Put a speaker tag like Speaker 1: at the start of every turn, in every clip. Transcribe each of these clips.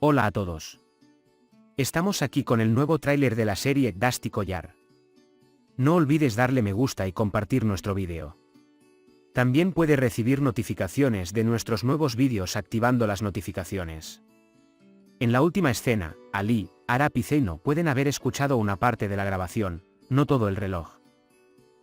Speaker 1: Hola a todos. Estamos aquí con el nuevo tráiler de la serie Dusty Collar. No olvides darle me gusta y compartir nuestro vídeo. También puede recibir notificaciones de nuestros nuevos vídeos activando las notificaciones. En la última escena, Ali, Arap y Zeino pueden haber escuchado una parte de la grabación, no todo el reloj.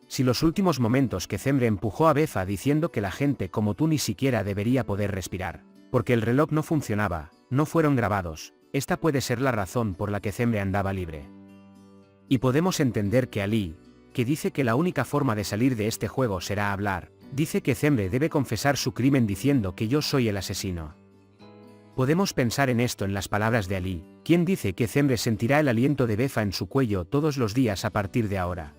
Speaker 1: Si los últimos momentos que Zemre empujó a Befa diciendo que la gente como tú ni siquiera debería poder respirar, porque el reloj no funcionaba, no fueron grabados, esta puede ser la razón por la que Zemre andaba libre. Y podemos entender que Ali, que dice que la única forma de salir de este juego será hablar, dice que Zemre debe confesar su crimen diciendo que yo soy el asesino. Podemos pensar en esto en las palabras de Ali, quien dice que Zemre sentirá el aliento de Befa en su cuello todos los días a partir de ahora.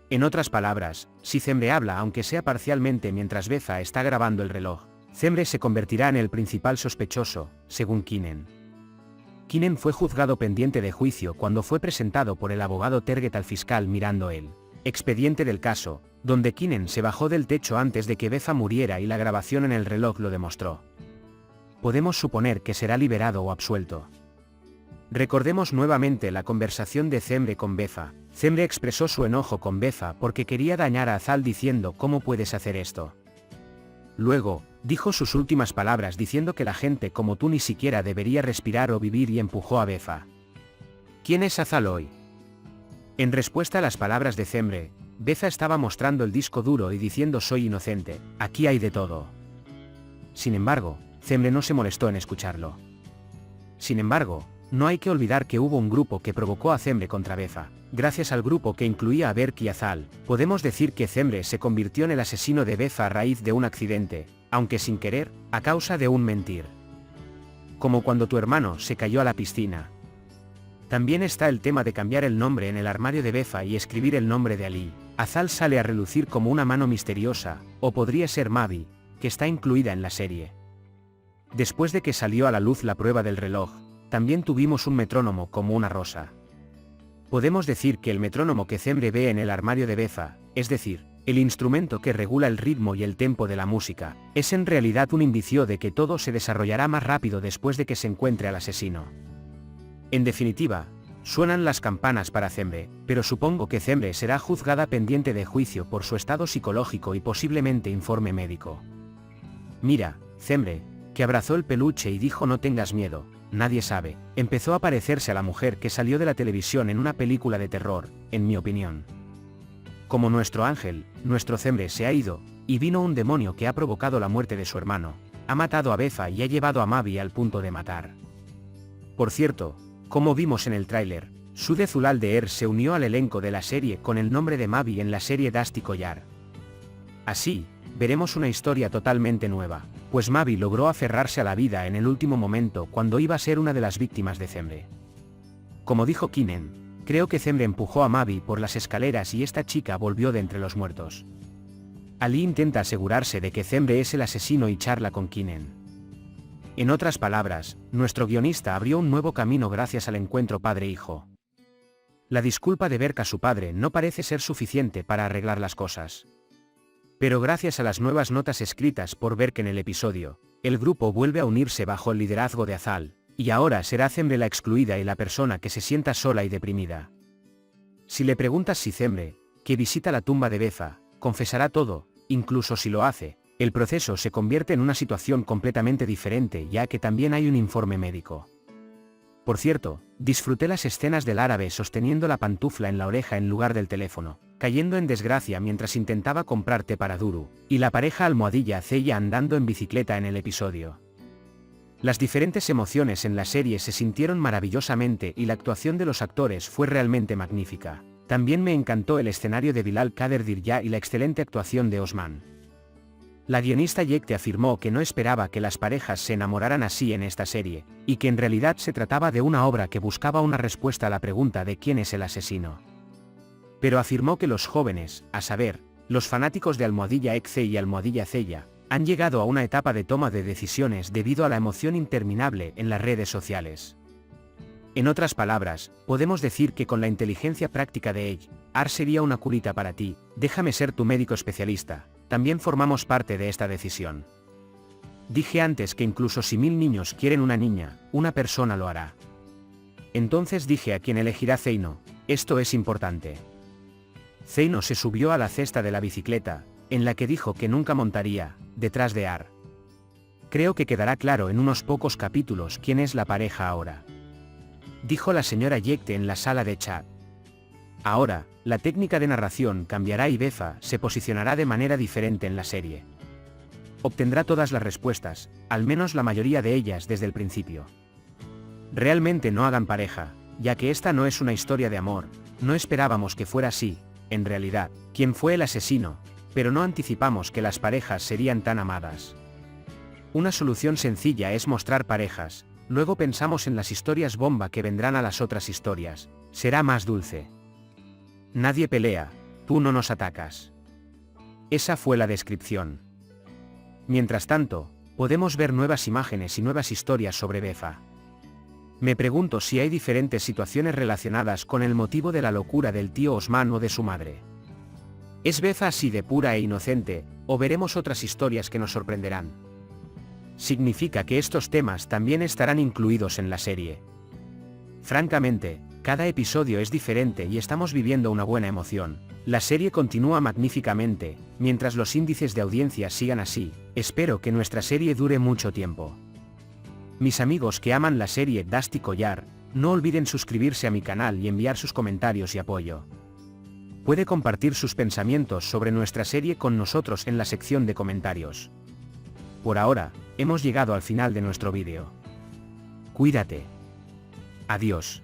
Speaker 1: En otras palabras, si Zemre habla aunque sea parcialmente mientras Befa está grabando el reloj, Zemre se convertirá en el principal sospechoso, según Kinen. Kinen fue juzgado pendiente de juicio cuando fue presentado por el abogado Terget al fiscal mirando el expediente del caso, donde Kinen se bajó del techo antes de que Befa muriera y la grabación en el reloj lo demostró. Podemos suponer que será liberado o absuelto. Recordemos nuevamente la conversación de Zemre con Befa. Zemre expresó su enojo con Befa porque quería dañar a Azal diciendo ¿cómo puedes hacer esto? Luego, dijo sus últimas palabras diciendo que la gente como tú ni siquiera debería respirar o vivir y empujó a Befa. ¿Quién es Azal hoy? En respuesta a las palabras de Zemre, Befa estaba mostrando el disco duro y diciendo soy inocente, aquí hay de todo. Sin embargo, Zemre no se molestó en escucharlo. Sin embargo, no hay que olvidar que hubo un grupo que provocó a Zemre contra Befa. Gracias al grupo que incluía a Berk y Azal, podemos decir que Zemre se convirtió en el asesino de Befa a raíz de un accidente, aunque sin querer, a causa de un mentir. Como cuando tu hermano se cayó a la piscina. También está el tema de cambiar el nombre en el armario de Befa y escribir el nombre de Ali. Azal sale a relucir como una mano misteriosa, o podría ser Mavi, que está incluida en la serie. Después de que salió a la luz la prueba del reloj, también tuvimos un metrónomo como una rosa. Podemos decir que el metrónomo que Zemre ve en el armario de Befa, es decir, el instrumento que regula el ritmo y el tempo de la música, es en realidad un indicio de que todo se desarrollará más rápido después de que se encuentre al asesino. En definitiva, suenan las campanas para Zemre, pero supongo que Zemre será juzgada pendiente de juicio por su estado psicológico y posiblemente informe médico. Mira, Zemre, que abrazó el peluche y dijo no tengas miedo. Nadie sabe, empezó a parecerse a la mujer que salió de la televisión en una película de terror, en mi opinión. Como nuestro ángel, nuestro Zemre se ha ido, y vino un demonio que ha provocado la muerte de su hermano, ha matado a Befa y ha llevado a Mavi al punto de matar. Por cierto, como vimos en el tráiler, Sude Zulaldeer se unió al elenco de la serie con el nombre de Mavi en la serie Dusty Collar. Así, veremos una historia totalmente nueva, pues Mavi logró aferrarse a la vida en el último momento cuando iba a ser una de las víctimas de Zemre. Como dijo Kinen, creo que Zemre empujó a Mavi por las escaleras y esta chica volvió de entre los muertos. Ali intenta asegurarse de que Zemre es el asesino y charla con Kinen. En otras palabras, nuestro guionista abrió un nuevo camino gracias al encuentro padre-hijo. La disculpa de Berk a su padre no parece ser suficiente para arreglar las cosas. Pero gracias a las nuevas notas escritas por Berk en el episodio, el grupo vuelve a unirse bajo el liderazgo de Azal, y ahora será Zemre la excluida y la persona que se sienta sola y deprimida. Si le preguntas si Zemre, que visita la tumba de Befa, confesará todo, incluso si lo hace, el proceso se convierte en una situación completamente diferente ya que también hay un informe médico. Por cierto, disfruté las escenas del árabe sosteniendo la pantufla en la oreja en lugar del teléfono, cayendo en desgracia mientras intentaba comprar té para Duru, y la pareja almohadilla Zeya andando en bicicleta en el episodio. Las diferentes emociones en la serie se sintieron maravillosamente y la actuación de los actores fue realmente magnífica. También me encantó el escenario de Bilal Kader Dirya y la excelente actuación de Osman. La guionista Yekte afirmó que no esperaba que las parejas se enamoraran así en esta serie, y que en realidad se trataba de una obra que buscaba una respuesta a la pregunta de quién es el asesino. Pero afirmó que los jóvenes, a saber, los fanáticos de Almohadilla Ekce y Almohadilla Zeya, han llegado a una etapa de toma de decisiones debido a la emoción interminable en las redes sociales. En otras palabras, podemos decir que con la inteligencia práctica de Edge, Ar sería una curita para ti, déjame ser tu médico especialista, también formamos parte de esta decisión. Dije antes que incluso si 1000 niños quieren una niña, una persona lo hará. Entonces dije a quién elegirá Zeino, esto es importante. Zeino se subió a la cesta de la bicicleta, en la que dijo que nunca montaría, detrás de Ar. Creo que quedará claro en unos pocos capítulos quién es la pareja ahora. Dijo la señora Yekte en la sala de chat. Ahora, la técnica de narración cambiará y Befa se posicionará de manera diferente en la serie. Obtendrá todas las respuestas, al menos la mayoría de ellas desde el principio. Realmente no hagan pareja, ya que esta no es una historia de amor, no esperábamos que fuera así, en realidad, quién fue el asesino, pero no anticipamos que las parejas serían tan amadas. Una solución sencilla es mostrar parejas, luego pensamos en las historias bomba que vendrán a las otras historias, será más dulce. Nadie pelea, tú no nos atacas. Esa fue la descripción. Mientras tanto, podemos ver nuevas imágenes y nuevas historias sobre Befa. Me pregunto si hay diferentes situaciones relacionadas con el motivo de la locura del tío Osman o de su madre. ¿Es Befa así de pura e inocente, o veremos otras historias que nos sorprenderán? Significa que estos temas también estarán incluidos en la serie. Francamente, cada episodio es diferente y estamos viviendo una buena emoción. La serie continúa magníficamente, mientras los índices de audiencia sigan así, espero que nuestra serie dure mucho tiempo. Mis amigos que aman la serie Dusty Collar, no olviden suscribirse a mi canal y enviar sus comentarios y apoyo. Puede compartir sus pensamientos sobre nuestra serie con nosotros en la sección de comentarios. Por ahora, hemos llegado al final de nuestro vídeo. Cuídate. Adiós.